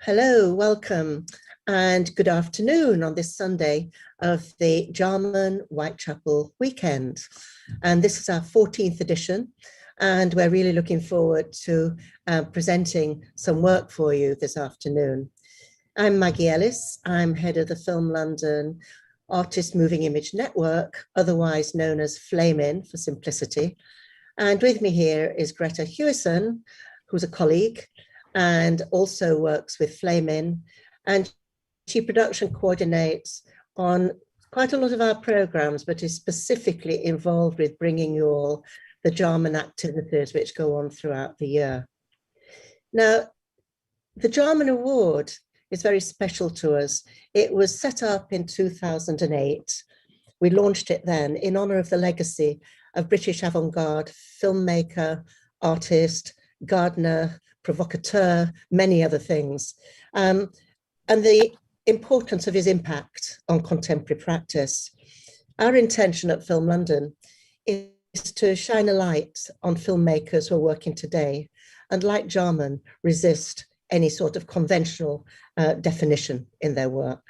Hello, welcome, and good afternoon on this Sunday of the Jarman Whitechapel weekend. And this is our 14th edition, and we're really looking forward to presenting some work for you this afternoon. I'm Maggie Ellis. I'm head of the Film London Artist Moving Image Network, otherwise known as FLAME-IN for simplicity. And with me here is Greta Hewison, who's a colleague and also works with FLAME-IN, and she production coordinates on quite a lot of our programs, but is specifically involved with bringing you all the Jarman activities which go on throughout the year. Now, the Jarman Award is very special to us. It was set up in 2008. We launched it then in honor of the legacy of British avant-garde filmmaker, artist, gardener, provocateur, many other things, and the importance of his impact on contemporary practice. Our intention at Film London is to shine a light on filmmakers who are working today and, like Jarman, resist any sort of conventional definition in their work.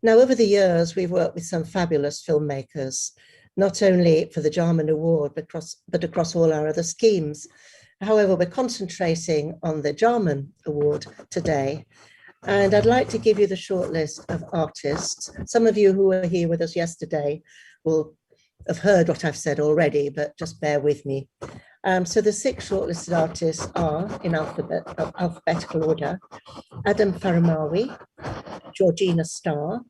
Now, over the years, we've worked with some fabulous filmmakers, not only for the Jarman Award, but across all our other schemes. However, we're concentrating on the Jarman Award today, and I'd like to give you the short list of artists. Some of you who were here with us yesterday will have heard what I've said already, but just bear with me. So the 6 shortlisted artists are, in alphabetical order: Adham Faramawy, Georgina Starr,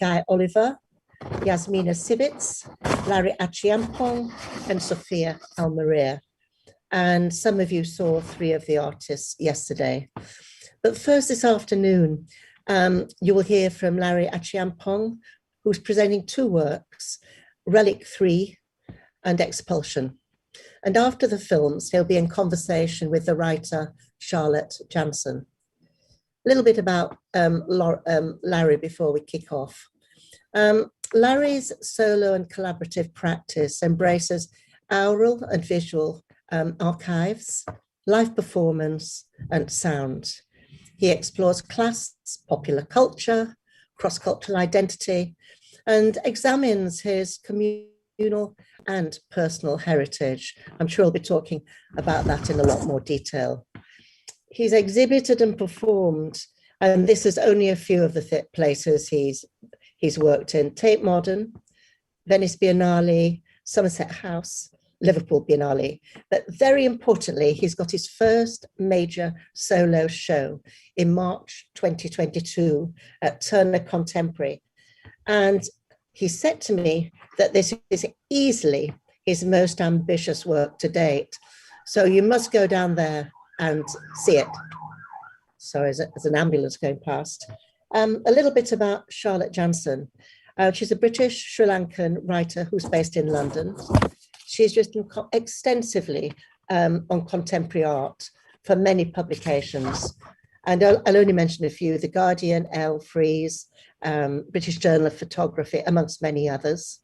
Guy Oliver, Jasmina Cibic, Larry Achiampong, and Sophia Al-Maria. And some of you saw 3 of the artists yesterday. But first this afternoon, you will hear from Larry Achiampong, who's presenting 2 works, Relic 3 and Expulsion. And after the films, he'll be in conversation with the writer Charlotte Jansen. A little bit about Larry before we kick off. Larry's solo and collaborative practice embraces aural and visual archives, live performance, and sound. He explores class, popular culture, cross-cultural identity, and examines his communal and personal heritage. I'm sure he'll be talking about that in a lot more detail. He's exhibited and performed, and this is only a few of the places he's worked in: Tate Modern, Venice Biennale, Somerset House, Liverpool Biennale. But very importantly, he's got his first major solo show in March 2022 at Turner Contemporary. And he said to me that this is easily his most ambitious work to date. So you must go down there and see it. Sorry, there's an ambulance going past. A little bit about Charlotte Jansen. She's a British Sri Lankan writer who's based in London. She's written extensively on contemporary art for many publications. And I'll only mention a few: The Guardian, Elle, Frieze, British Journal of Photography, amongst many others.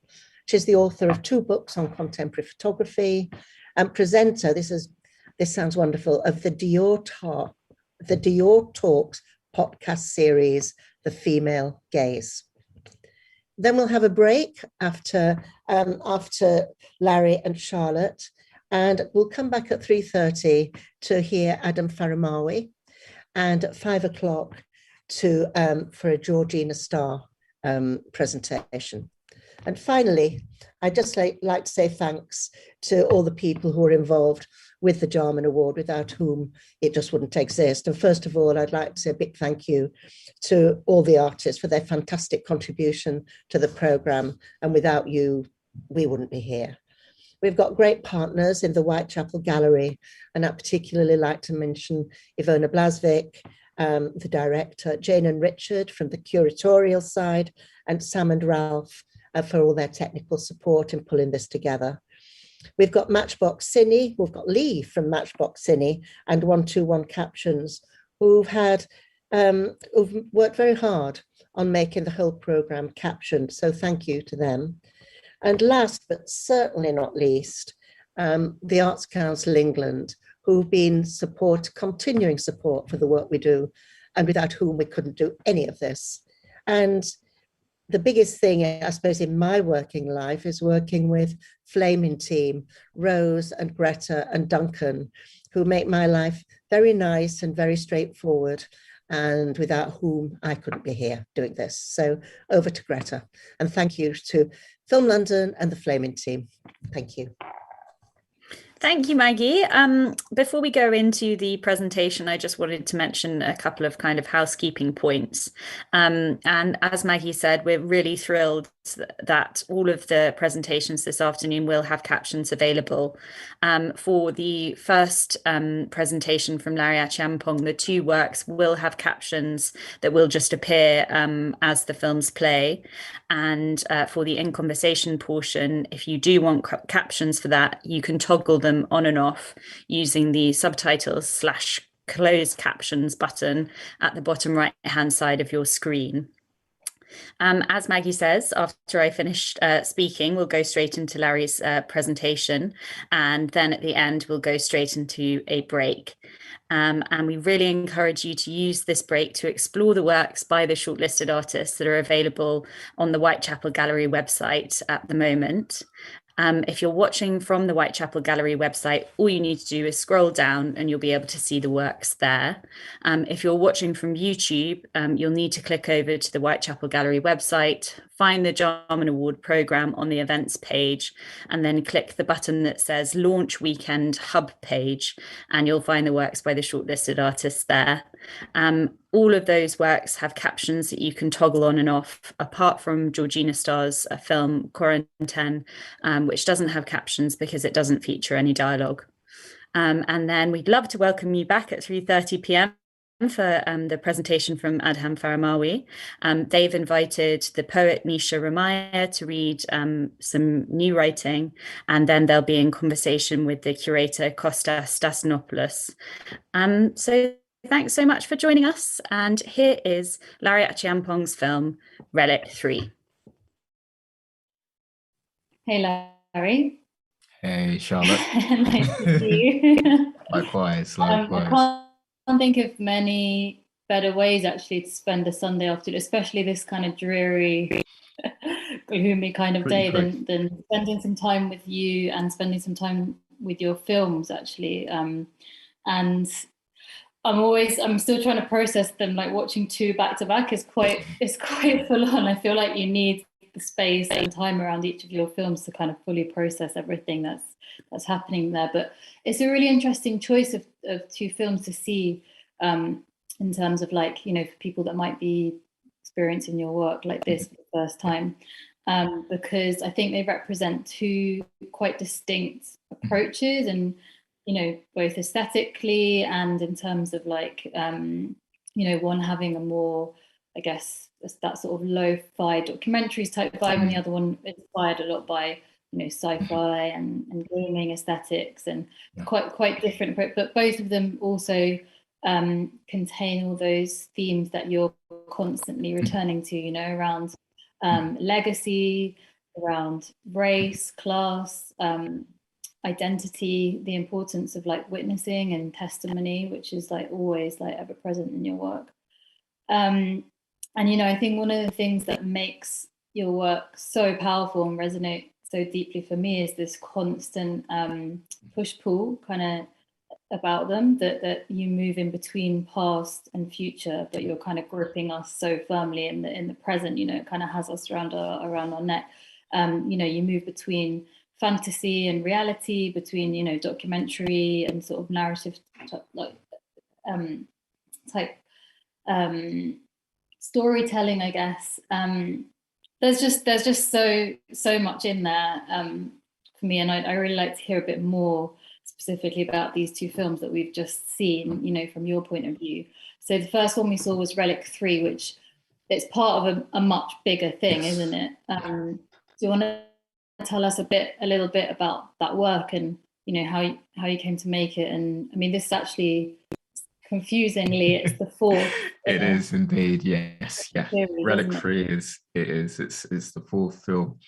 She's the author of 2 books on contemporary photography and presenter, this sounds wonderful, of the Dior Talks podcast series, The Female Gaze. Then we'll have a break after Larry and Charlotte, and we'll come back at 3:30 to hear Adham Faramawy, and at 5 o'clock for a Georgina Starr presentation. And finally, I'd just like to say thanks to all the people who are involved with the Jarman Award, without whom it just wouldn't exist. And first of all, I'd like to say a big thank you to all the artists for their fantastic contribution to the programme. And without you, we wouldn't be here. We've got great partners in the Whitechapel Gallery, and I'd particularly like to mention Ivona Blasvik, the director, Jane and Richard from the curatorial side, and Sam and Ralph for all their technical support in pulling this together. We've got Matchbox Cine, we've got Lee from Matchbox Cine and 121 Captions, who've worked very hard on making the whole programme captioned. So thank you to them. And last but certainly not least, the Arts Council England, who've been continuing support for the work we do, and without whom we couldn't do any of this. And the biggest thing, I suppose, in my working life is working with Flaming Team, Rose and Greta and Duncan, who make my life very nice and very straightforward, and without whom I couldn't be here doing this. So over to Greta. And thank you to Film London and the Flaming Team. Thank you. Thank you, Maggie. Before we go into the presentation, I just wanted to mention a couple of kind of housekeeping points. And as Maggie said, we're really thrilled that all of the presentations this afternoon will have captions available. For the first presentation from Larry Achiampong, the two works will have captions that will just appear as the films play. And for the in conversation portion, if you do want captions for that, you can toggle them on and off using the subtitles / closed captions button at the bottom right hand side of your screen. As Maggie says, after I finish speaking, we'll go straight into Larry's presentation, and then at the end we'll go straight into a break. And we really encourage you to use this break to explore the works by the shortlisted artists that are available on the Whitechapel Gallery website at the moment. If you're watching from the Whitechapel Gallery website, all you need to do is scroll down and you'll be able to see the works there. If you're watching from YouTube, you'll need to click over to the Whitechapel Gallery website, find the Jarman Award programme on the events page, and then click the button that says Launch Weekend Hub page, and you'll find the works by the shortlisted artists there. All of those works have captions that you can toggle on and off, apart from Georgina Starr's film Quarantaine, which doesn't have captions because it doesn't feature any dialogue. And then we'd love to welcome you back at 3:30 p.m. for the presentation from Adham Faramawy. They've invited the poet Nisha Ramaya to read some new writing, and then they'll be in conversation with the curator Kostas Stasinopoulos. So thanks so much for joining us. And here is Larry Achiampong's film, Relic 3. Hey, Larry. Hey, Charlotte. Nice to see you. Likewise. I can't think of many better ways, actually, to spend a Sunday afternoon, especially this kind of dreary, gloomy kind of day, than spending some time with you and spending some time with your films, actually. And I'm still trying to process them. Like watching two back to back is quite full on. I feel like you need the space and time around each of your films to kind of fully process everything that's happening there. But it's a really interesting choice of two films to see in terms of, like, you know, for people that might be experiencing your work like this for the first time, because I think they represent two quite distinct approaches, and you know, both aesthetically and in terms of, like, you know, one having a more, I guess, that sort of lo-fi documentaries type vibe, and the other one inspired a lot by, you know, sci-fi and gaming aesthetics, and quite different. But both of them also contain all those themes that you're constantly returning to, you know, around legacy, around race, class, identity, the importance of, like, witnessing and testimony, which is, like, always, like, ever present in your work. And you know, I think one of the things that makes your work so powerful and resonate so deeply for me is this constant push-pull kind of about them, that you move in between past and future, but you're kind of gripping us so firmly in the present. You know, it kind of has us around our neck. You know, you move between fantasy and reality, between, you know, documentary and sort of narrative type storytelling, I guess. There's just so much in there for me, and I really like to hear a bit more specifically about these two films that we've just seen, you know, from your point of view. So the first one we saw was Relic 3, which it's part of a much bigger thing, isn't it? Do you want to tell us a little bit about that work, and, you know, how you came to make it? And I mean, this is actually, confusingly, it's the fourth. It is indeed, yes. Yeah. Series, Relic 3 it's the fourth film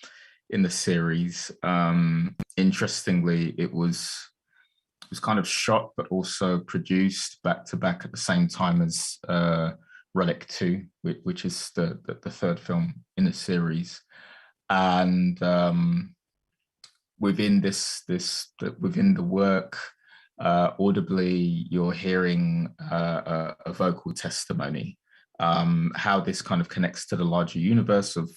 in the series. Interestingly, it was was kind of shot but also produced back to back at the same time as Relic 2, which is the third film in the series. And within within the work, audibly you're hearing a vocal testimony. How this kind of connects to the larger universe of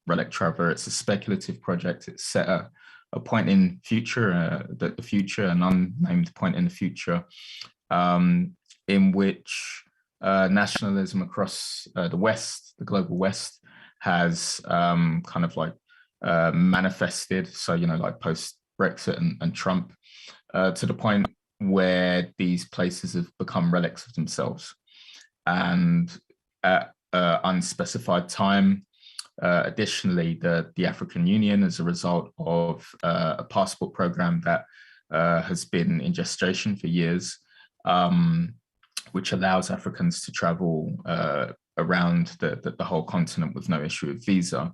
Relic Traveller. It's a speculative project. It's set at a point in future, the future, an unnamed point in the future, in which nationalism across the West, the global West, has kind of like manifested. So, you know, like post-Brexit and Trump, to the point where these places have become relics of themselves. And at unspecified time, additionally, the African Union, as a result of a passport program that has been in gestation for years, which allows Africans to travel around the whole continent with no issue of visa.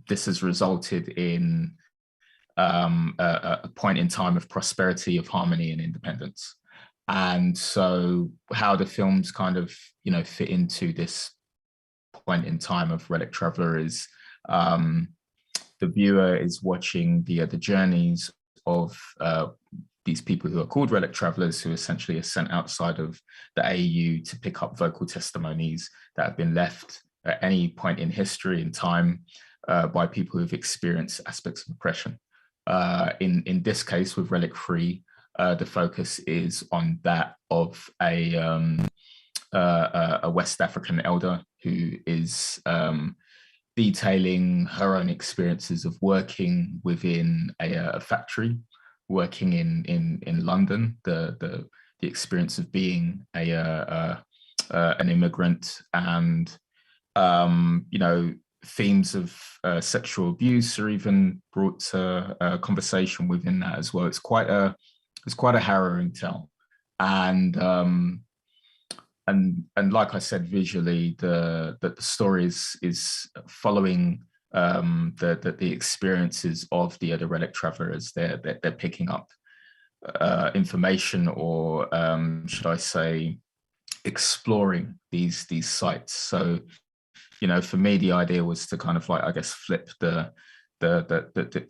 This has resulted in a point in time of prosperity, of harmony and independence. And so how the films kind of, you know, fit into this point in time of Relic Traveller is the viewer is watching the journeys of these people who are called Relic Travellers, who essentially are sent outside of the AU to pick up vocal testimonies that have been left at any point in history and time by people who've experienced aspects of oppression. In this case, with Relic 3, the focus is on that of a West African elder who is detailing her own experiences of working within a factory, working in London, the experience of being an immigrant, and you know, themes of sexual abuse are even brought to conversation within that as well. It's quite a harrowing tale, and like I said, visually the story is following the experiences of the other Relic Travellers. They're picking up information, or should I say, exploring these sites. So, you know, for me, the idea was to kind of like, I guess, flip the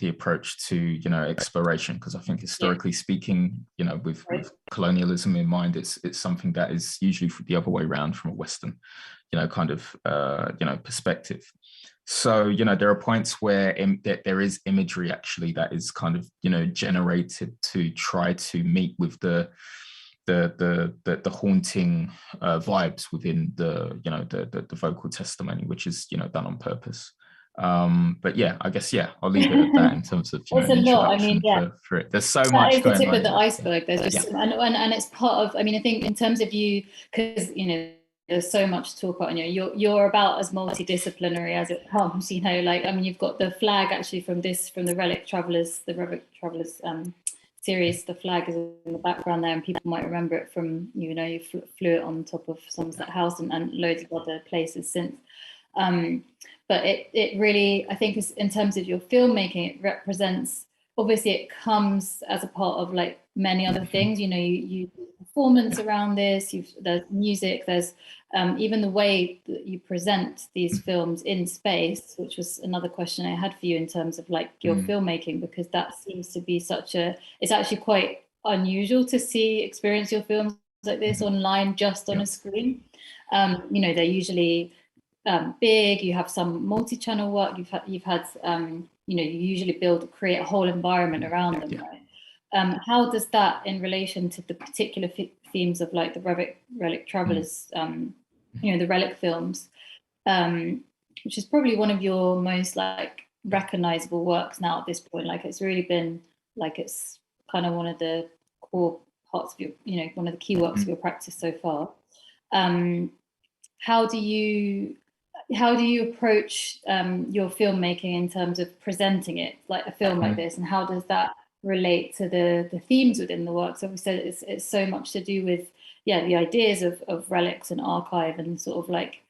approach to, you know, exploration, because I think historically speaking, you know, with colonialism in mind, it's something that is usually the other way around from a Western, you know, kind of you know, perspective. So, you know, there are points where there is imagery actually that is kind of, you know, generated to try to meet with the haunting vibes within the, you know, the vocal testimony, which is, you know, done on purpose. But yeah, I guess, yeah, I'll leave it at that in terms of, you know, a lot. I mean, for it. There's so much going on. That is the tip of the iceberg. There's just, and it's part of, I mean, I think in terms of you, because, you know, there's so much to talk about, and you're about as multidisciplinary as it comes, you know, like, I mean, you've got the flag actually from the Relic Travellers, series. The flag is in the background there, and people might remember it from, you know, you flew it on top of Somerset House and loads of other places since. But it really, I think, is, in terms of your filmmaking, it represents, obviously it comes as a part of like many other things, you know, you performance around this, there's music, there's even the way that you present these films in space, which was another question I had for you in terms of like your filmmaking, because that seems to be it's actually quite unusual to experience your films like this online, just on a screen. You know, they're usually big, you have some multi-channel work, you've had you know, you usually create a whole environment around them, right? How does that, in relation to the particular themes of like the Relic Travellers, you know, the Relic films, which is probably one of your most like recognizable works now at this point, like it's really been like, it's kind of one of the core parts of your, you know, one of the key works of your practice so far. How do you approach your filmmaking in terms of presenting it, like a film like this, and how does that relate to the themes within the work? So we said it's so much to do with, yeah, the ideas of relics and archive, and sort of like,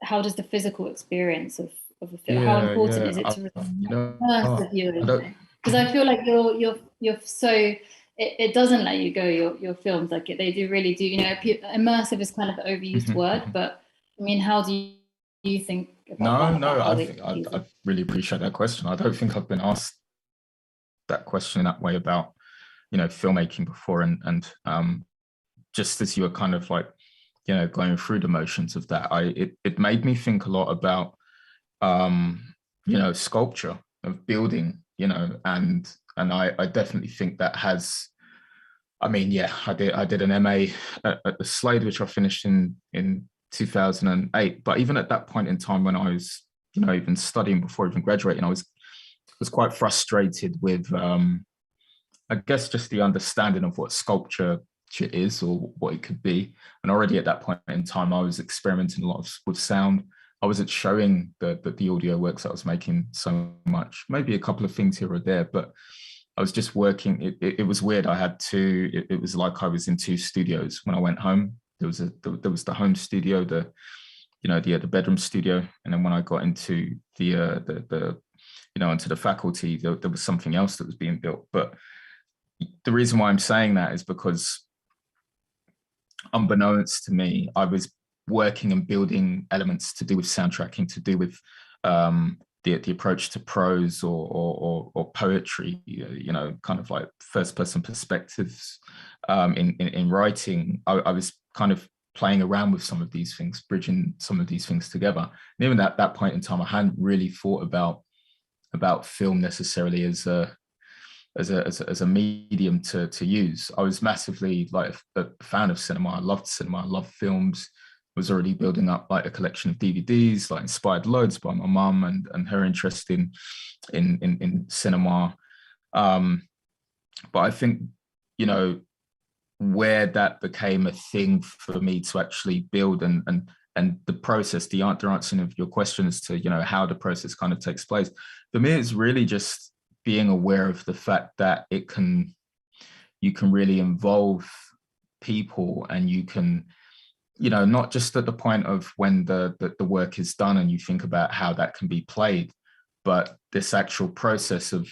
how does the physical experience of a film, how important is it to immerse the viewer? Because I feel like you're so, it doesn't let you go, your films. Like they do really do, you know, immersive is kind of an overused word, but I mean, how do you think about that? I really appreciate that question. I don't think I've been asked that question in that way about, you know, filmmaking before, and just as you were kind of like, you know, going through the motions of that, it made me think a lot about you know, sculpture, of building, you know, and I definitely think that has, I mean, yeah, I did an MA at the Slade, which I finished in 2008. But even at that point in time, when I was, you know, even studying before even graduating, I was quite frustrated with, I guess, just the understanding of what sculpture is or what it could be. And already at that point in time, I was experimenting a lot with sound. I wasn't showing the audio works I was making so much, maybe a couple of things here or there, but I was just working. It was weird. I had two, it was like I was in two studios when I went home. There was the home studio, the bedroom studio. And then when I got into the you know, into the faculty, there was something else that was being built. But the reason why I'm saying that is because, unbeknownst to me, I was working and building elements to do with soundtracking, to do with the approach to prose or poetry, you know, kind of like first person perspectives in writing. I was kind of playing around with some of these things, bridging some of these things together. And even at that point in time, I hadn't really thought about film necessarily as a medium to use. I was massively like a fan of cinema. I loved cinema. I loved films. Was already building up like a collection of DVDs, like inspired loads by my mum and her interest in cinema. But I think, you know, where that became a thing for me to actually build and the process, the answering of your question as to, you know, how the process kind of takes place. For me, it's really just being aware of the fact that you can really involve people, and you can, you know, not just at the point of when the work is done and you think about how that can be played, but this actual process of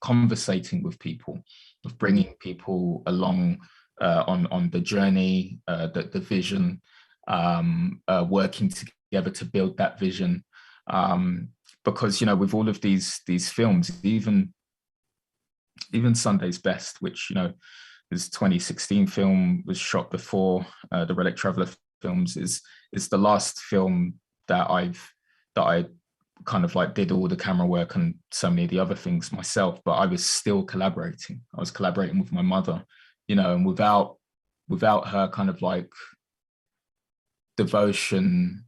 conversating with people, of bringing people along on the journey, the vision, working together to build that vision. Because, you know, with all of these films, even Sunday's Best, which, you know, this 2016 film, was shot before the Relic Traveller films, is the last film that I kind of like did all the camera work and so many of the other things myself, but I was still collaborating. I was collaborating with my mother, you know, and without her kind of like devotion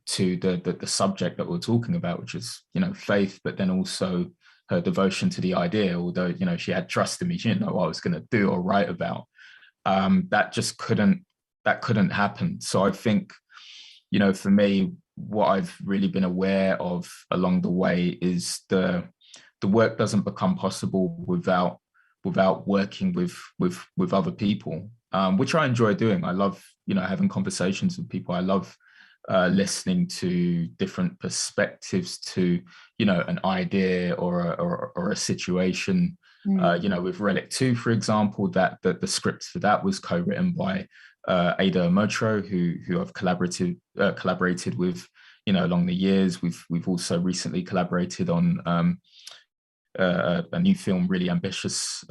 to the subject that we're talking about, which is, you know, faith, but then also her devotion to the idea, although, you know, she had trust in me, she didn't know what I was going to do or write about. That just couldn't happen. So I think, you know, for me, what I've really been aware of along the way is the work doesn't become possible without working with other people, which I enjoy doing. I love, you know, having conversations with people. I love listening to different perspectives to, you know, an idea or a situation. You know, with Relic 2, for example, that the script for that was co-written by Ada Motro, who I've collaborated with, you know, along the years. We've also recently collaborated on a new film, really ambitious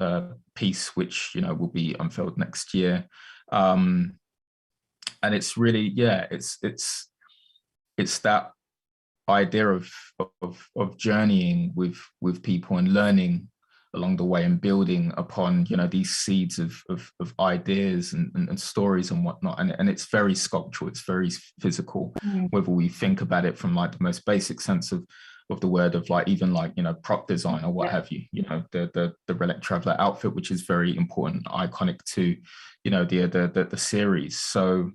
piece, which, you know, will be unveiled next year. And it's really, yeah, it's that idea of journeying with people and learning along the way and building upon, you know, these seeds of ideas and stories and whatnot. And it's very sculptural, it's very physical, whether we think about it from like the most basic sense of the word, of like even like, you know, prop design or what have you, you know, the Relic Traveller outfit, which is very important, iconic to, you know, the series. So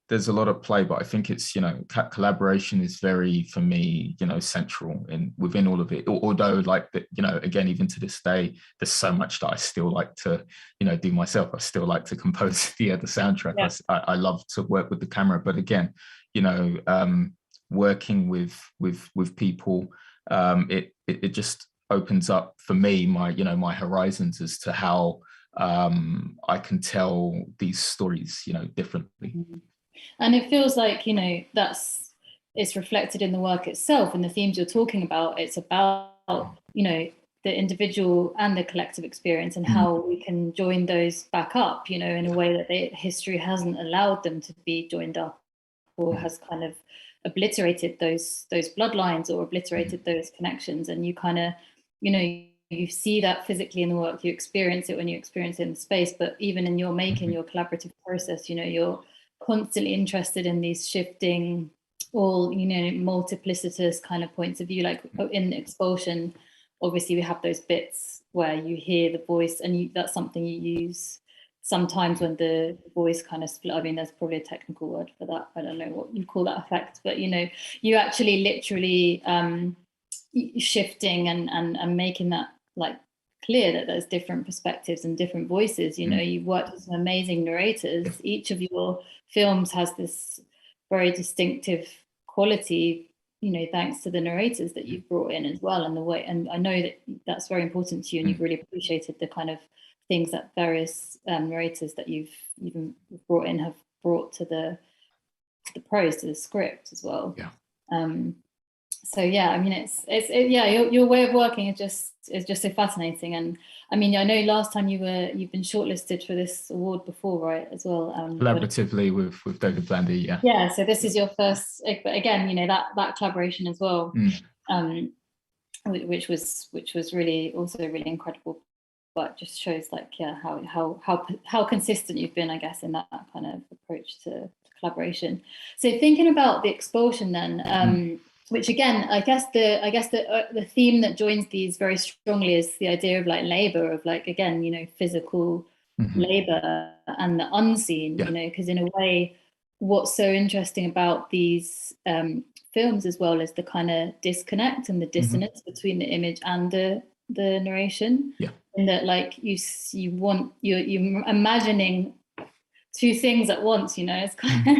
there's a lot of play, but I think it's, you know, collaboration is very, for me, you know, central within all of it. Although, like, you know, again, even to this day, there's so much that I still like to, you know, do myself. I still like to compose the soundtrack. Yeah. I love to work with the camera, but again, you know, working with people, it just opens up for me my horizons as to how I can tell these stories, differently. And it feels like, it's reflected in the work itself and the themes you're talking about. It's about, the individual and the collective experience, and how we can join those back up, in a way that history hasn't allowed them to be joined up, or has kind of obliterated those bloodlines or obliterated those connections. And you kind of, you see that physically in the work, you experience it when you experience it in the space, but even in your making, your collaborative process, you're constantly interested in these shifting, all, multiplicitous kind of points of view. Like in Expulsion, obviously we have those bits where you hear the voice, and that's something you use sometimes when the voice kind of split. I mean, there's probably a technical word for that. I don't know what you call that effect, but you actually literally shifting and making that like clear that there's different perspectives and different voices. You've worked with some amazing narrators. Each of your films has this very distinctive quality, thanks to the narrators that you've brought in as well, and the way, and I know that that's very important to you, and you've really appreciated the kind of things that various narrators that you've even brought in have brought to the prose, to the script as well. So yeah, I mean, your way of working is just so fascinating. And I mean, I know last time you've been shortlisted for this award before, right, as well? Collaboratively with David Blandy, yeah. Yeah, so this is your first, but again, that collaboration as well, which was really also really incredible. But just shows like, how consistent you've been, I guess, in that kind of approach to collaboration. So thinking about the Expulsion then. Which again, I guess the theme that joins these very strongly is the idea of like labor, of like, again, physical labor and the unseen, because in a way, what's so interesting about these films as well is the kind of disconnect and the dissonance between the image and the narration. In that, like, you're imagining two things at once, it's kind of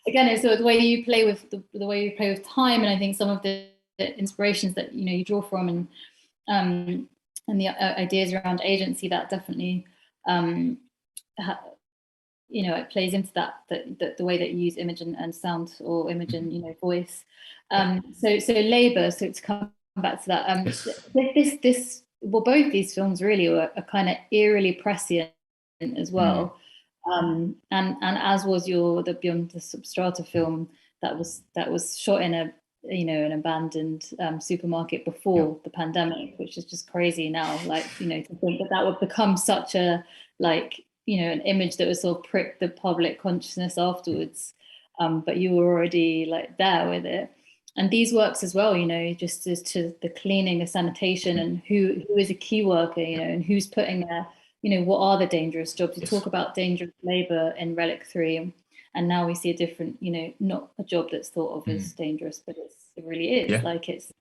again, it's the way you play with the way you play with time, and I think some of the inspirations that you draw from, and the ideas around agency, that definitely it plays into that the way that you use image and sound, or image and voice. So labor. So to come back to that, both these films really are kind of eerily prescient as well. And as was the Beyond the Substrata film that was shot in an abandoned supermarket before the pandemic, which is just crazy now. Like, to think that would become such a, like, an image that would sort of prick the public consciousness afterwards. But you were already like there with it. And these works as well, just as to the cleaning, the sanitation, and who is a key worker, and who's putting there. What are the dangerous jobs? You talk about dangerous labor in Relic 3, and now we see a different, not a job that's thought of as dangerous, but it really is. Like, it's,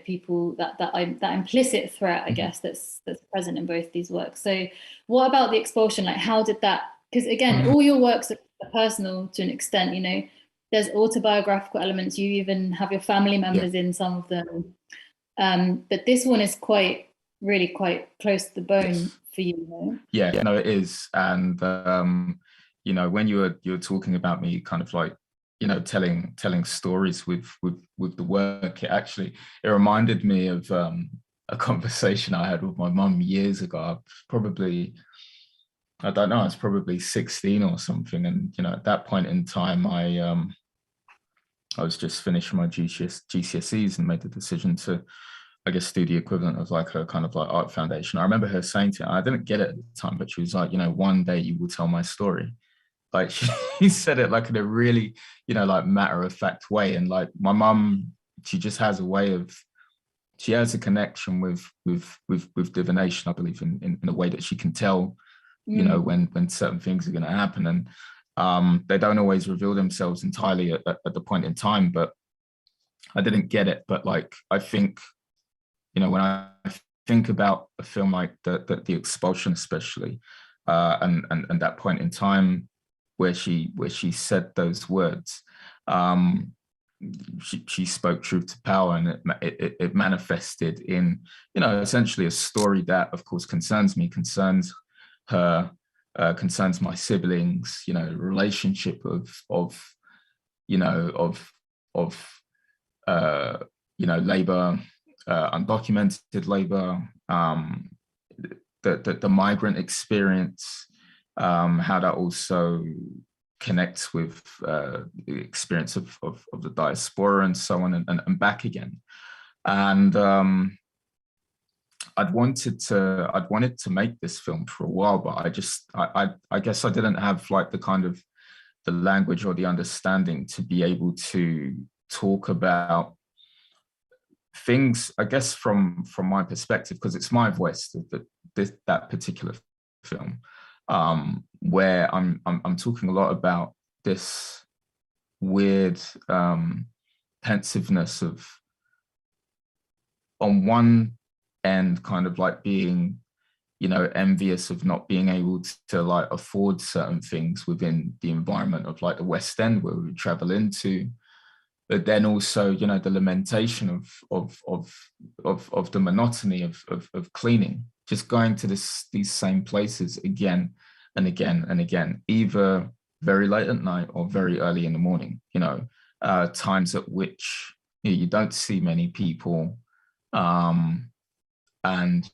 people that implicit threat, I guess, that's present in both these works. So what about the Expulsion? Like, how did that, because again, all your works are personal to an extent, there's autobiographical elements, you even have your family members in some of them. But this one is really quite close to the bone for you, Yeah, no, it is. And when you were talking about me kind of like telling stories with the work, it reminded me of a conversation I had with my mum years ago. I don't know, I was probably 16 or something, and at that point in time I was just finishing my GCSEs and made the decision to, I guess, do the equivalent of like a kind of like art foundation. I remember her saying to me, I didn't get it at the time, but she was like, one day you will tell my story. Like, she said it like in a really, like matter of fact way. And like my mum, she just has a way of, she has a connection with divination, I believe, in a way that she can tell, when certain things are going to happen. And they don't always reveal themselves entirely at the point in time, but I didn't get it. But like, I think, when I think about a film like the Expulsion, especially, and that point in time where she said those words, she spoke truth to power, and it manifested in, you know, essentially a story that, of course, concerns me, concerns her, concerns my siblings. You know, relationship of you know, labor, undocumented labor, the migrant experience, how that also connects with the experience of the diaspora and so on, and back again. And I'd wanted to make this film for a while, but I guess I didn't have like the kind of the language or the understanding to be able to talk about things, I guess, from my perspective, because it's my voice, that particular film, where I'm talking a lot about this weird pensiveness of, on one end, kind of like being, you know, envious of not being able to like afford certain things within the environment of like the West End where we travel into, but then also, you know, the lamentation of the monotony of cleaning, just going to these same places again and again and again, either very late at night or very early in the morning, you know, times at which, you know, you don't see many people, and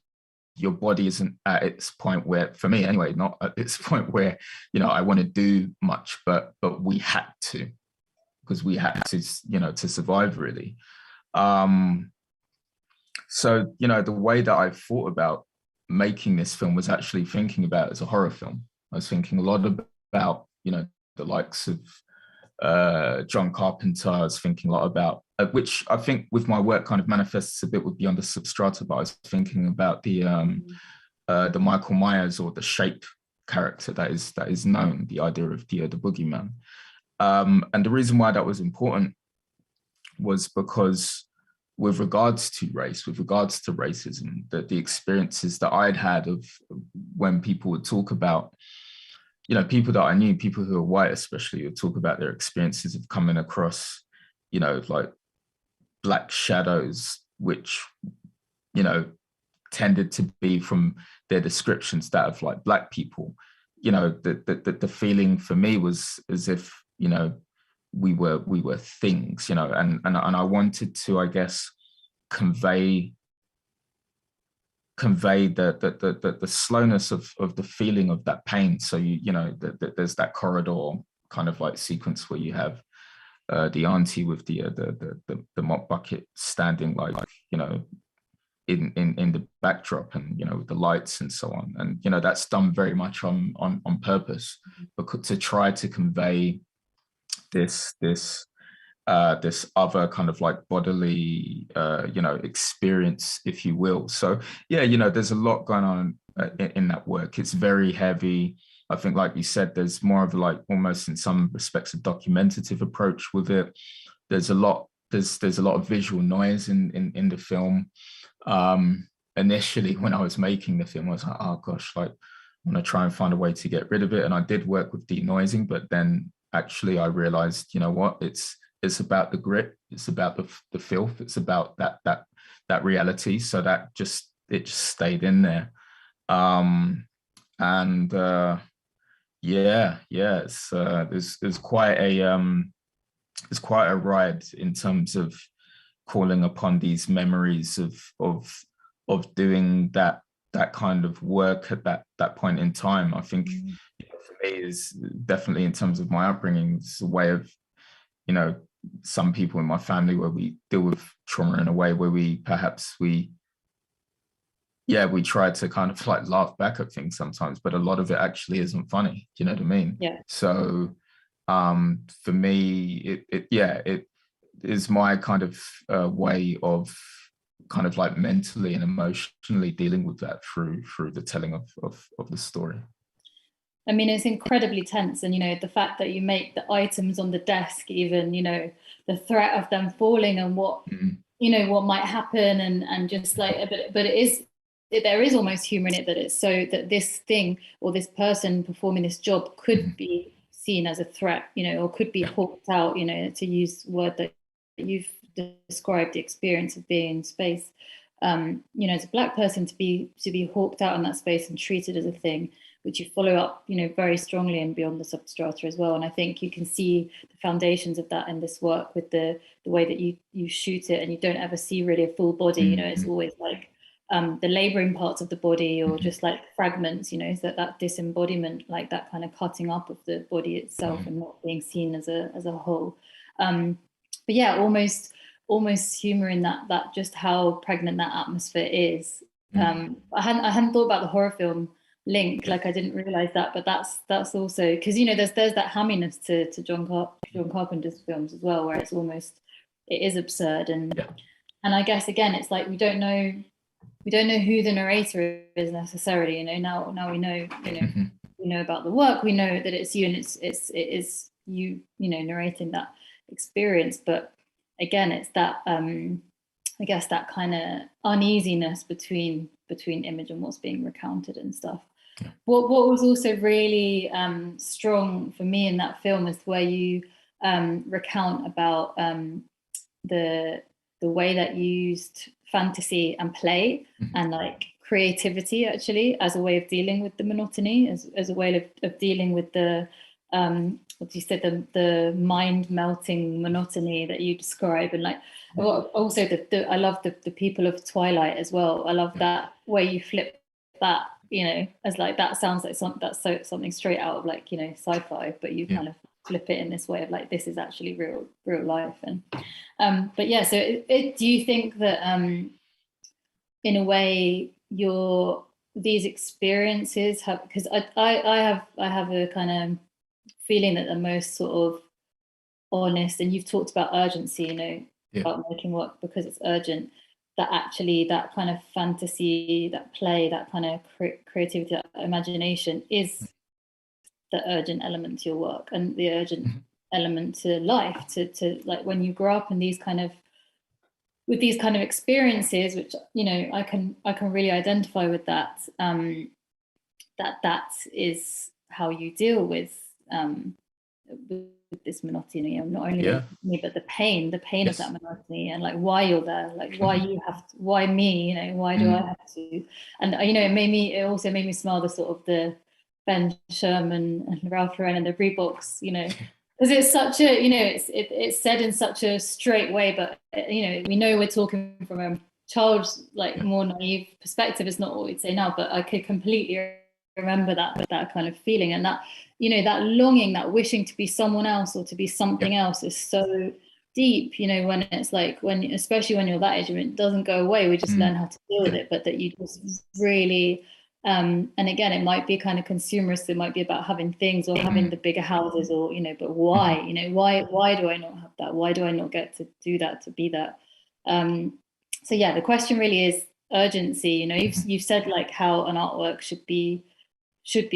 your body isn't at its point where, for me anyway, not at its point where, you know, I want to do much, but we had to, because we had to, you know, to survive, really. So, you know, the way that I thought about making this film was actually thinking about it as a horror film. I was thinking a lot about, you know, the likes of John Carpenter. I was thinking a lot about, which I think with my work kind of manifests a bit with Beyond the Substrata, but I was thinking about the Michael Myers or the Shape character that is known, the idea of the boogeyman. And the reason why that was important was because with regards to race, with regards to racism, the experiences that I'd had of when people would talk about, you know, people that I knew, people who are white especially, would talk about their experiences of coming across, you know, like black shadows, which, you know, tended to be, from their descriptions, that of like black people. You know, the feeling for me was as if, you know, we were things, you know, and I wanted to, I guess, convey the slowness of the feeling of that pain. So you know, there's that corridor kind of like sequence where you have the auntie with the mop bucket standing, like, you know, in the backdrop, and, you know, with the lights and so on, and, you know, that's done very much on purpose, because to try to convey this other kind of like bodily, you know, experience, if you will. So yeah, you know, there's a lot going on in that work. It's very heavy. I think, like you said, there's more of like, almost in some respects, a documentative approach with it. There's a lot of visual noise in the film. Initially, when I was making the film, I was like, oh gosh, like, I want to try and find a way to get rid of it. And I did work with denoising, but then actually I realized, you know what, it's about the grit, it's about the filth, it's about that reality. So that it just stayed in there. Yeah, it's there's quite a ride in terms of calling upon these memories of doing that kind of work at that point in time. I think, you know, for me, is definitely, in terms of my upbringing, it's a way of, you know, some people in my family where we deal with trauma in a way where we try to kind of like laugh back at things sometimes, but a lot of it actually isn't funny. Do you know what I mean? Yeah. So for me, it is my kind of way of kind of like mentally and emotionally dealing with that through the telling of the story. I mean, it's incredibly tense, and, you know, the fact that you make the items on the desk, even, you know, the threat of them falling and what, you know, what might happen, and just like, but there is almost humor in it, that it's so that this thing or this person performing this job could be seen as a threat, you know, or could be hawked out, you know, to use word that you've described the experience of being in space, you know, as a Black person, to be hawked out in that space and treated as a thing, which you follow up, you know, very strongly and beyond the substrata as well. And I think you can see the foundations of that in this work with the way that you shoot it, and you don't ever see really a full body. You know, it's always like the laboring parts of the body, or just like fragments, you know, is that disembodiment, like that kind of cutting up of the body itself and not being seen as a whole. But yeah, almost humor in that just how pregnant that atmosphere is. I hadn't thought about the horror film link, like I didn't realize that, but that's also because, you know, there's that hamminess to John Carpenter's films as well, where it's almost, it is absurd, and I guess again it's like we don't know who the narrator is necessarily, you know. Now we know, you know, we know about the work, we know that it's you, and it is you know, narrating that experience. But again, it's that I guess that kind of uneasiness between image and what's being recounted and stuff. What was also really strong for me in that film is where you recount about the way that you used fantasy and play and like creativity actually as a way of dealing with the monotony, as a way of dealing with the what you said, the mind melting monotony that you describe. And like also I love the people of Twilight as well. I love that way you flip that, you know, as like that sounds like something straight out of like, you know, sci-fi, but you kind of flip it in this way of like, this is actually real life. And but yeah, so do you think that in a way these experiences have, because I have a kind of feeling that the most sort of honest, and you've talked about urgency, you know, about making work because it's urgent, that actually that kind of fantasy, that play, that kind of creativity, that imagination is the urgent element to your work, and the urgent element to life, to like when you grow up in these kind of, with these kind of experiences, which, you know, I can really identify with that, that is how you deal with this monotony, you know, not only me, but the pain of that monotony, and like why you're there, like why you have to, why me, you know, why do I have to? And you know, it also made me smell the sort of the Ben Sherman and Ralph Lauren and the Reeboks, you know, because it's such a, you know, it's said in such a straight way, but you know, we know we're talking from a child's like more naive perspective. It's not what we'd say now, but I could completely remember that kind of feeling, and that, you know, that longing, that wishing to be someone else or to be something else is so deep, you know, when it's like, especially when you're that age, it doesn't go away, we just learn how to deal with it, but that you just really and again, it might be kind of consumerist, it might be about having things or having the bigger houses, or, you know, but why, you know, why do I not have that? Why do I not get to do that, to be that? So yeah, the question really is urgency. You know, you've said like how an artwork should be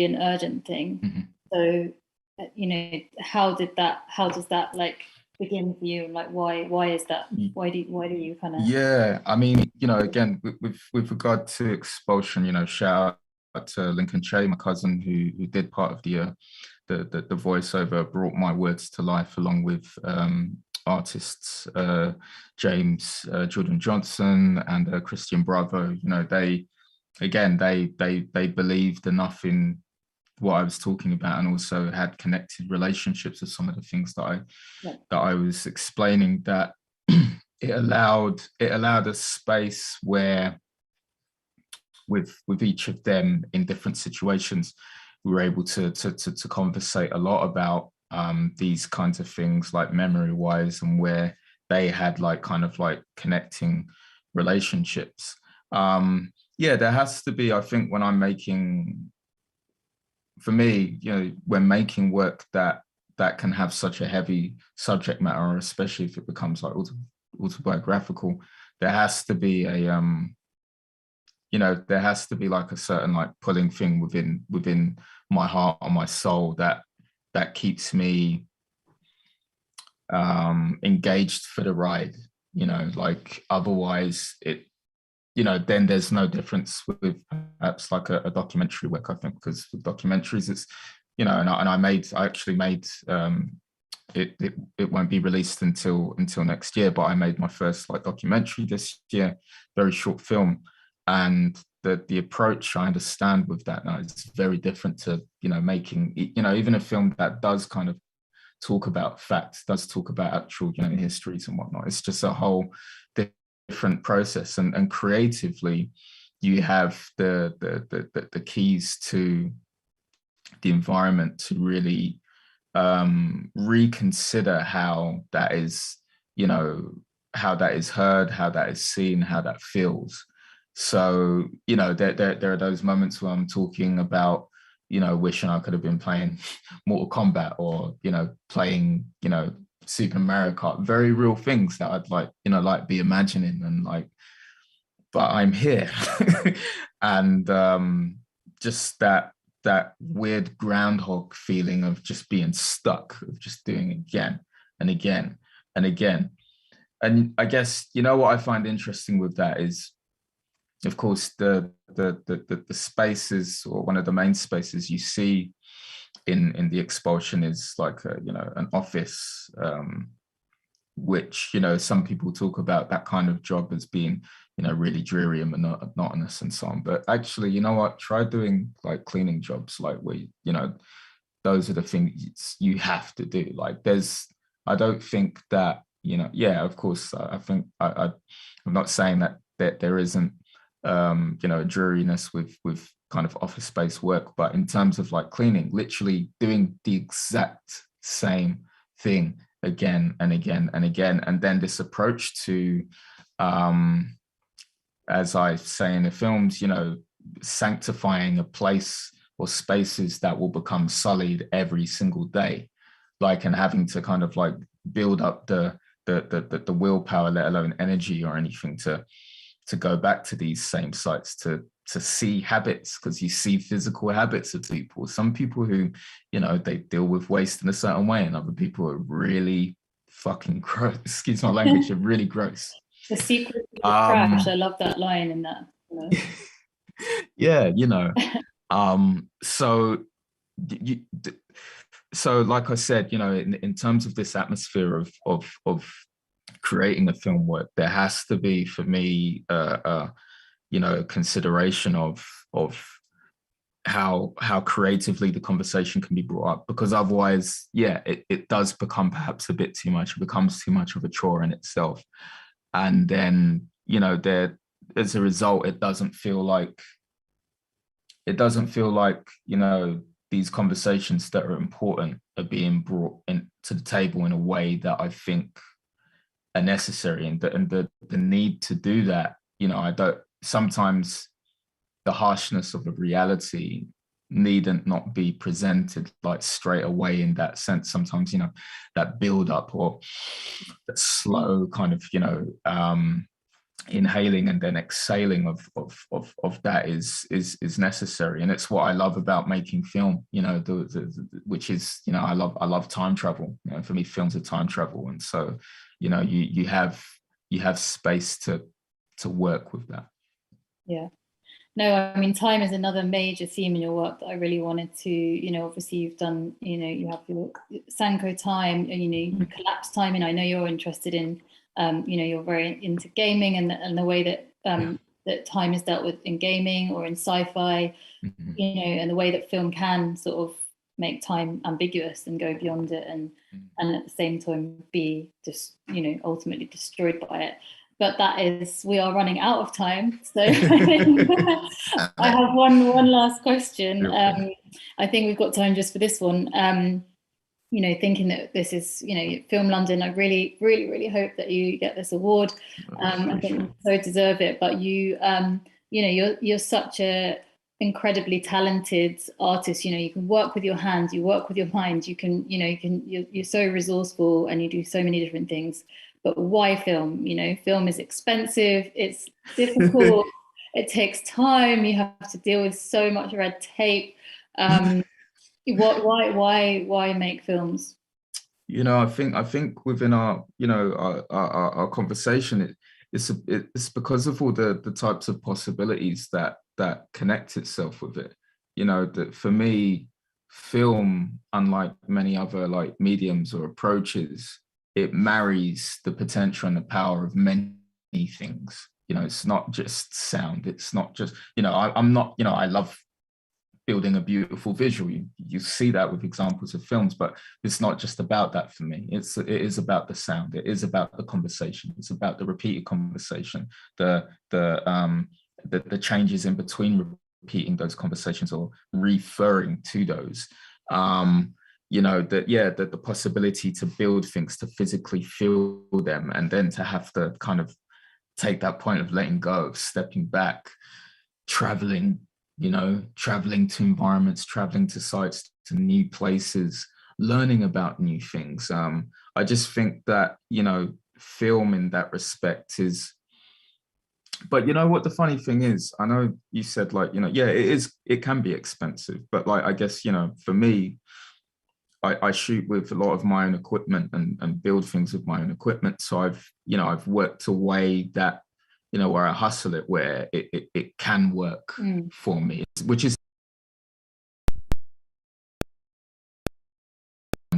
an urgent thing. So you know, how does that like begin for you? Like why is that? Why do you kind of? I mean, you know, again, with regard to expulsion, you know, shout out to Lincoln Che, my cousin, who did part of the voiceover, brought my words to life, along with artists James Jordan Johnson and Christian Bravo. You know, they believed enough in what I was talking about, and also had connected relationships with some of the things that I was explaining, that it allowed a space where with each of them in different situations, we were able to conversate a lot about these kinds of things, like memory wise, and where they had like kind of like connecting relationships. There has to be, I think, when I'm making, for me, you know, when making work that can have such a heavy subject matter, especially if it becomes like autobiographical, there has to be a you know, there has to be like a certain like pulling thing within my heart or my soul that keeps me engaged for the ride, you know, like otherwise it, you know, then there's no difference with perhaps like a documentary work, I think, because with documentaries it's, you know, and I actually made it won't be released until next year. But I made my first like documentary this year, very short film, and the approach I understand with that now is very different to, you know, making, you know, even a film that does kind of talk about facts, does talk about actual, you know, histories and whatnot. It's just a whole different process, and creatively you have the keys to the environment to really reconsider how that is, you know, how that is heard, how that is seen, how that feels. So, you know, there are those moments where I'm talking about, you know, wishing I could have been playing Mortal Kombat, or, you know, playing, you know, Super Mario Kart, very real things that I'd like, you know, like be imagining, and like, but I'm here. And just that weird groundhog feeling of just being stuck, of just doing again and again and again. And I guess, you know, what I find interesting with that is, of course, the spaces, or one of the main spaces you see in the expulsion is like a, you know, an office, which, you know, some people talk about that kind of job as being, you know, really dreary and monotonous and so on. But actually, you know what, try doing like cleaning jobs, like where, you know, those are the things you have to do. Like I don't think that, you know, yeah, of course, I think I'm not saying that there isn't, you know, a dreariness with kind of office space work, but in terms of like cleaning, literally doing the exact same thing again and again and again, and then this approach to, as I say in the films, you know, sanctifying a place or spaces that will become sullied every single day, like, and having to kind of like build up the willpower, let alone energy or anything, to go back to these same sites, to see habits, because you see physical habits of people. Some people who, you know, they deal with waste in a certain way, and other people are really fucking gross. Excuse my language, are really gross. The secret of the crash. I love that line in that. You know? Yeah, you know. So like I said, you know, in terms of this atmosphere of creating a film work, there has to be, for me, you know, consideration of how creatively the conversation can be brought up, because otherwise, yeah, it does become perhaps a bit too much. It becomes too much of a chore in itself, and then, you know, as a result, it doesn't feel like, you know, these conversations that are important are being brought in to the table in a way that I think are necessary, and the need to do that, you know, I don't, sometimes the harshness of a reality needn't not be presented like straight away in that sense. Sometimes, you know, that build up, or that slow kind of, you know, inhaling and then exhaling of that is necessary. And it's what I love about making film, you know, which is, you know, I love time travel. You know, for me, films are time travel, and so, you know, you have space to work with that. Yeah. No, I mean, time is another major theme in your work that I really wanted to, you know, obviously you've done, you know, you have your Sanko time, and, you know, you collapse time, and I know you're interested in, you know, you're very into gaming, and the way that that time is dealt with in gaming or in sci-fi, you know, and the way that film can sort of make time ambiguous and go beyond it, and at the same time be just, you know, ultimately destroyed by it. But we are running out of time. So I have one last question. I think we've got time just for this one. You know, thinking that this is, you know, Film London, I really, really, really hope that you get this award. I think you so deserve it. But you, you know, you're such a incredibly talented artist. You know, you can work with your hands, you work with your mind. You can, you know, you're so resourceful, and you do so many different things. But why film? You know, film is expensive, it's difficult, it takes time, you have to deal with so much red tape. Why make films? You know, I think within our, you know, our conversation, it's because of all the types of possibilities that connect itself with it. You know, that for me, film, unlike many other like mediums or approaches, it marries the potential and the power of many things. You know, it's not just sound. It's not just, you know, I'm not, you know, I love building a beautiful visual. You see that with examples of films, but it's not just about that for me. It is about the sound. It is about the conversation. It's about the repeated conversation, the changes in between repeating those conversations or referring to those. You know, the possibility to build things, to physically feel them, and then to have to kind of take that point of letting go, of stepping back, traveling, you know, traveling to environments, traveling to sites, to new places, learning about new things. I just think that, you know, film in that respect is, but you know what the funny thing is, I know you said like, you know, yeah, it can be expensive, but like, I guess, you know, for me, I shoot with a lot of my own equipment and build things with my own equipment. So I've worked a way that, you know, where I hustle it, where it can work for me, which is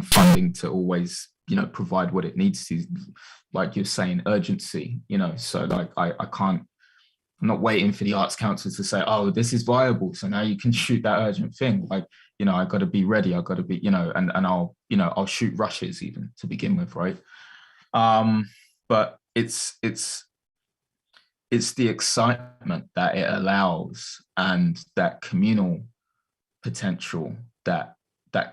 funding to always, you know, provide what it needs to, like you're saying, urgency, you know, so like I'm not waiting for the Arts Council to say, oh, this is viable, so now you can shoot that urgent thing. Like, you know, I got to be ready. I got to be, you know, and I'll shoot rushes even to begin with, right? But it's the excitement that it allows and that communal potential that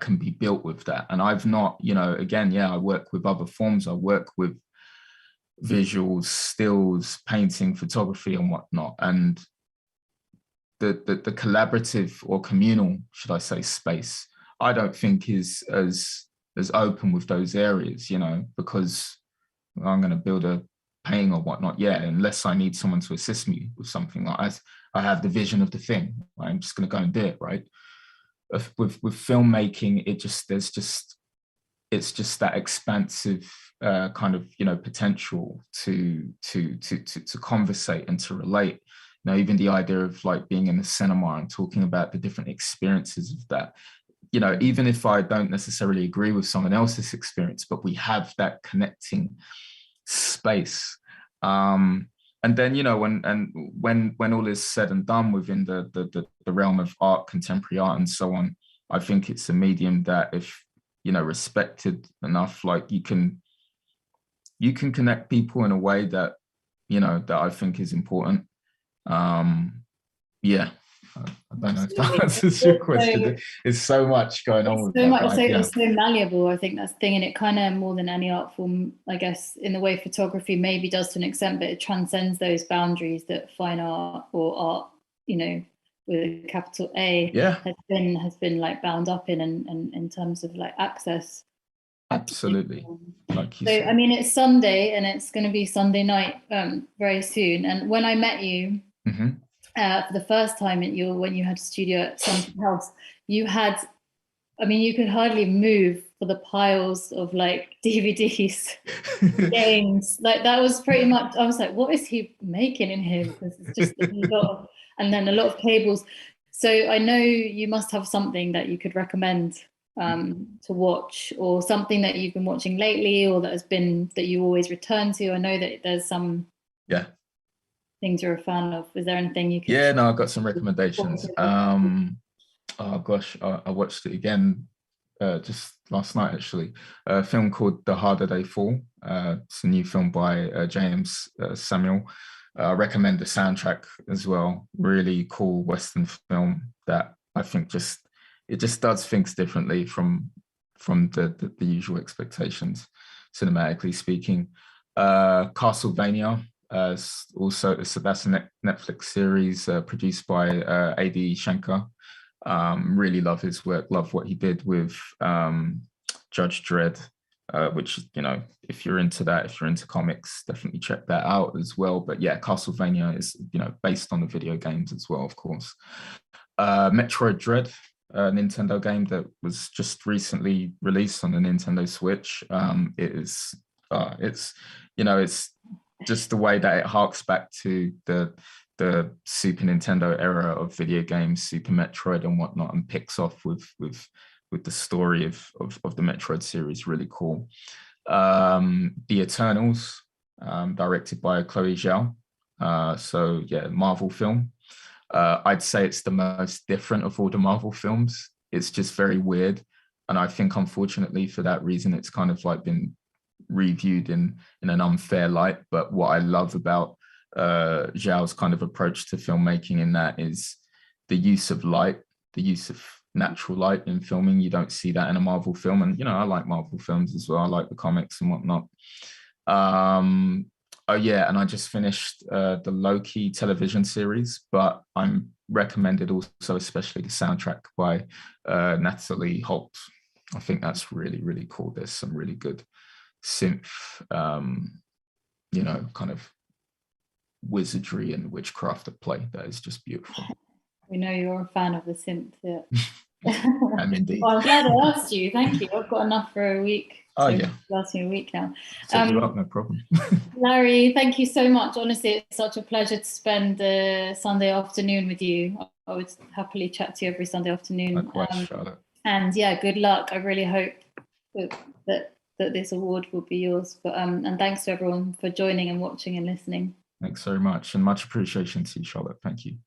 can be built with that. And I've not, you know, again, yeah, I work with other forms. I work with visuals, stills, painting, photography and whatnot. And the collaborative or communal, should I say, space, I don't think is as open with those areas, you know, because I'm going to build a painting or whatnot, yeah, unless I need someone to assist me with something. Like I have the vision of the thing, I'm just going to go and do it, right? With filmmaking, it's just that expansive kind of, you know, potential to conversate and to relate. You know, even the idea of like being in the cinema and talking about the different experiences of that, you know, even if I don't necessarily agree with someone else's experience, but we have that connecting space. And then, you know, when all is said and done within the realm of art, contemporary art and so on, I think it's a medium that, if, you know, respected enough, like you can connect people in a way that, you know, that I think is important. Yeah, I don't know if that answers your question. There's so much going on with so that, much, yeah. It's so malleable. I think that's the thing, and it kind of, more than any art form, I guess, in the way photography maybe does to an extent, but it transcends those boundaries that fine art, or art, you know, with a capital A, yeah, has been like bound up in terms of like access. Absolutely. Like you so said. I mean, it's Sunday and it's going to be Sunday night very soon. And when I met you for the first time when you had a studio at something else, you had, I mean, you could hardly move for the piles of like DVDs, games. Like that was pretty much, I was like, what is he making in here? Because it's just a lot and then a lot of cables. So I know you must have something that you could recommend to watch, or something that you've been watching lately, or that you always return to. I know that there's some things you're a fan of. Is there anything you could? Yeah, no, I've got some recommendations. Oh gosh, I watched it again just last night actually. A film called The Harder They Fall. It's a new film by James Samuel. I recommend the soundtrack as well. Really cool Western film that I think just does things differently from the usual expectations, cinematically speaking. Castlevania. That's a Netflix series produced by A.D. Shankar. Really love his work, love what he did with Judge Dredd, which, you know, if you're into that, if you're into comics, definitely check that out as well. But yeah, Castlevania is, you know, based on the video games as well, of course. Metroid Dread, a Nintendo game that was just recently released on the Nintendo Switch. It's you know, it's just the way that it harks back to the the Super Nintendo era of video games, Super Metroid and whatnot, and picks off with the story of the Metroid series. Really cool. The Eternals, directed by Chloe Zhao. So yeah, Marvel film. I'd say it's the most different of all the Marvel films. It's just very weird. And I think, unfortunately, for that reason, it's kind of like been reviewed in an unfair light. But what I love about Zhao's kind of approach to filmmaking in that is the use of light, the use of natural light in filming. You don't see that in a Marvel film. And, you know, I like Marvel films as well. I like the comics and whatnot. Oh yeah, and I just finished the Loki television series, but I'm recommended also especially the soundtrack by Natalie Holt. I think that's really, really cool. There's some really good synth, you know, kind of wizardry and witchcraft at play. That is just beautiful. We know you're a fan of the synth. Yeah. I'm indeed. Well, I'm glad I asked you. Thank you. I've got enough for a week. Oh yeah, last me a week now. Set you up, no problem. Larry, thank you so much. Honestly, it's such a pleasure to spend the Sunday afternoon with you. I would happily chat to you every Sunday afternoon. Likewise, Charlotte. And yeah, good luck. I really hope that this award will be yours. But and thanks to everyone for joining and watching and listening. Thanks very much, and much appreciation to you, Charlotte. Thank you.